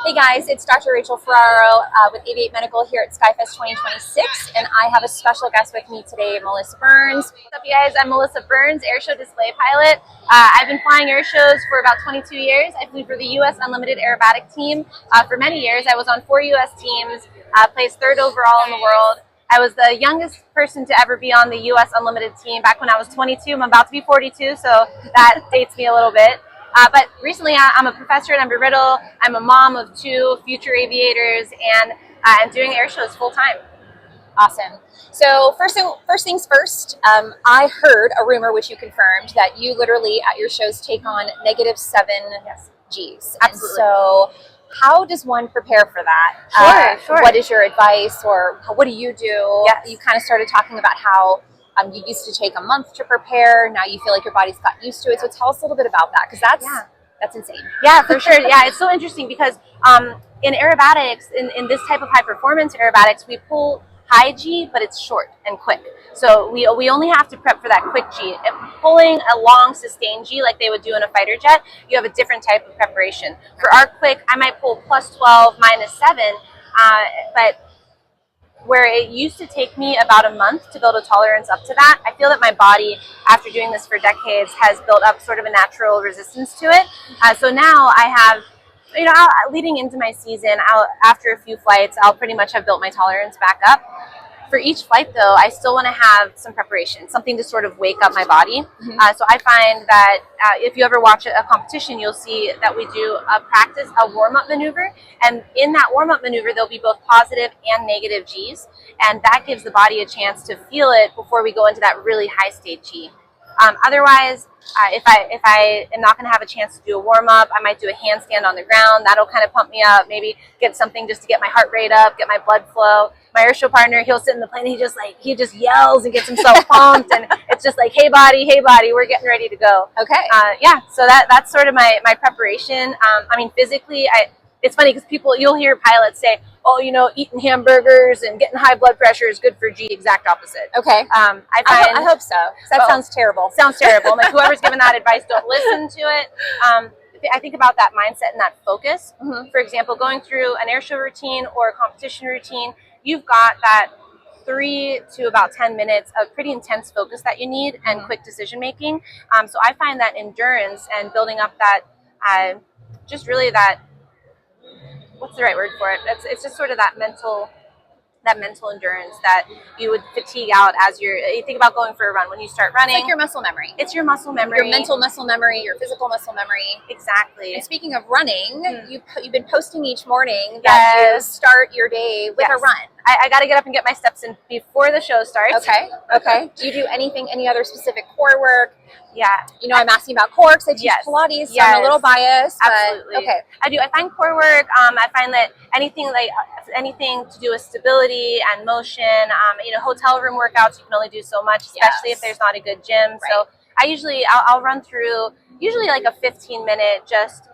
Hey guys, it's Dr. Rachel Ferraro with Aviate Medical here at SkyFest 2026, and I have a special guest with me today, Melissa Burns. What's up, you guys? I'm Melissa Burns, airshow display pilot. I've been flying air shows for about 22 years. I flew for the U.S. Unlimited Aerobatic team for many years. I was on 4 U.S. teams, placed third overall in the world. I was the youngest person to ever be on the U.S. Unlimited team back when I was 22. I'm about to be 42, so that dates me a little bit. But recently, I'm a professor at Embry-Riddle. I'm a mom of 2 future aviators, and I'm doing air shows full time. Awesome. So first things first, I heard a rumor, which you confirmed, that you literally at your shows take on -7 Gs. Absolutely. And so how does one prepare for that? Sure. What is your advice, or what do you do? Yes. You kind of started talking about how you used to take a month to prepare. Now you feel like your body's got used to it. So tell us a little bit about that, because that's insane. Yeah, for sure. Yeah, it's so interesting because in aerobatics, in this type of high performance aerobatics, we pull high G, but it's short and quick. So we only have to prep for that quick G. If pulling a long sustained G like they would do in a fighter jet, you have a different type of preparation. For our quick, I might pull +12, -7, but where it used to take me about a month to build a tolerance up to that, I feel that my body, after doing this for decades, has built up sort of a natural resistance to it. So now I have, leading into my season, after a few flights, I'll pretty much have built my tolerance back up. For each flight, though, I still want to have some preparation, something to sort of wake up my body. So I find that if you ever watch a competition, you'll see that we do a warm-up maneuver. And in that warm-up maneuver, there'll be both positive and negative Gs. And that gives the body a chance to feel it before we go into that really high state G. Otherwise, if I am not going to have a chance to do a warm-up, I might do a handstand on the ground. That'll kind of pump me up, maybe get something just to get my heart rate up, get my blood flow. My airshow partner, he'll sit in the plane, he just yells and gets himself pumped, and it's just like, hey body, we're getting ready to go. Okay. So that's sort of my preparation. Physically, it's funny because you'll hear pilots say, oh, eating hamburgers and getting high blood pressure is good for G. Exact opposite. Okay. I hope so. That sounds terrible. Sounds terrible. Like, whoever's giving that advice, don't listen to it. I think about that mindset and that focus. For example, going through an airshow routine or a competition routine, you've got that 3 to about 10 minutes of pretty intense focus that you need and quick decision making. So I find that endurance and building up that, what's the right word for it? It's just sort of that mental endurance that you would fatigue out as you think about going for a run. When you start running, It's like your muscle memory. It's your muscle memory. Your mental muscle memory, your physical muscle memory. Exactly. And speaking of running, you've been posting each morning that you start your day with a run. I got to get up and get my steps in before the show starts. Okay. Do you do any other specific core work? Yeah. I'm asking about core because I teach Pilates, so I'm a little biased. Absolutely. But, okay. I do. I find core work. I find that anything to do with stability and motion, hotel room workouts, you can only do so much, especially if there's not a good gym. Right. So I'll run through usually like a 15-minute just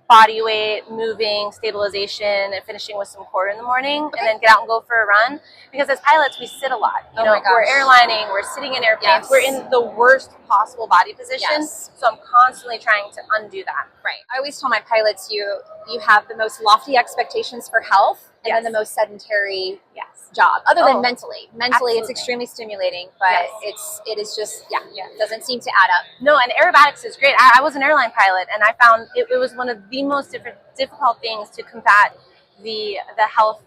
body weight, moving, stabilization, and finishing with some core in the morning, and then get out and go for a run. Because as pilots, we sit a lot. We're airlining, we're sitting in airplanes, we're in the worst possible body position. So I'm constantly trying to undo that. Right. I always tell my pilots, you have the most lofty expectations for health, and then the most sedentary job, other than mentally. Mentally, it's extremely stimulating, but it is just, it doesn't seem to add up. No, and aerobatics is great. I was an airline pilot, and I found it was one of the most difficult things to combat the health,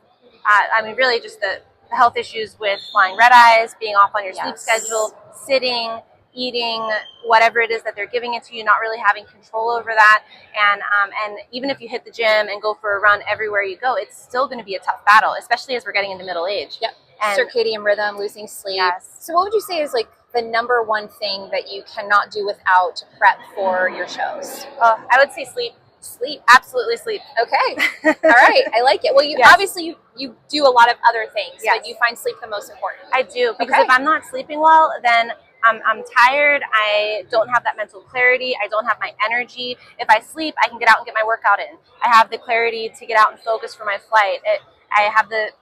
really just the health issues with flying red eyes, being off on your sleep schedule, sitting, eating, whatever it is that they're giving it to you, not really having control over that. And even if you hit the gym and go for a run everywhere you go, it's still going to be a tough battle, especially as we're getting into middle age. Yep. And circadian rhythm, losing sleep. So what would you say is like the number one thing that you cannot do without to prep for your shows? I would say sleep. Sleep. Absolutely sleep. Okay. All right. I like it. Well, obviously you do a lot of other things, but you find sleep the most important. I do, because if I'm not sleeping well, then I'm tired. I don't have that mental clarity. I don't have my energy. If I sleep, I can get out and get my workout in. I have the clarity to get out and focus for my flight. I have the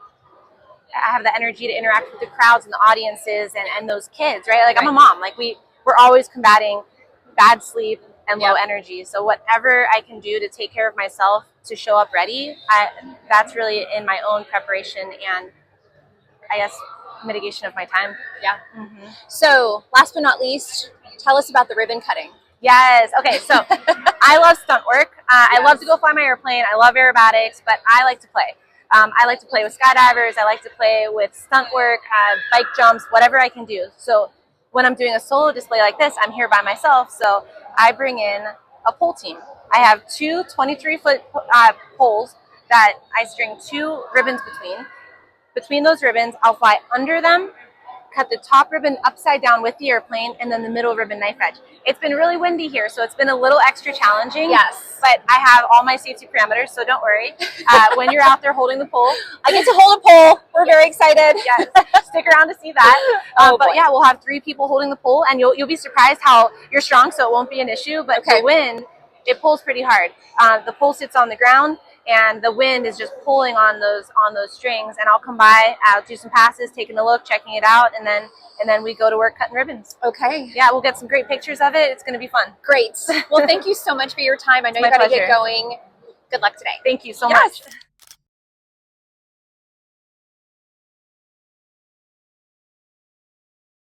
energy to interact with the crowds and the audiences and those kids, right? Like, I'm a mom. Like, we're always combating bad sleep and low energy. So whatever I can do to take care of myself to show up ready, that's really in my own preparation and I guess mitigation of my time. Yeah. So last but not least, tell us about the ribbon cutting. Yes. Okay. So I love stunt work. I love to go fly my airplane. I love aerobatics, but I like to play. I like to play with skydivers. I like to play with stunt work, bike jumps, whatever I can do. So when I'm doing a solo display like this, I'm here by myself. So I bring in a pole team. I have two 23-foot poles that I string 2 ribbons between. Between those ribbons, I'll fly under them, cut the top ribbon upside down with the airplane, and then the middle ribbon knife edge. It's been really windy here, so it's been a little extra challenging. Yes. But I have all my safety parameters, so don't worry. When you're out there holding the pole, I get to hold a pole. We're very excited. Yes. Stick around to see that. But yeah, we'll have 3 people holding the pole, and you'll be surprised how you're strong, so it won't be an issue. But the wind, it pulls pretty hard. The pole sits on the ground, and the wind is just pulling on those strings. And I'll come by, I'll do some passes, taking a look, checking it out, and then we go to work cutting ribbons. Okay. Yeah, we'll get some great pictures of it. It's going to be fun. Great. Well, thank you so much for your time. I know you got to get going. Good luck today. Thank you so much.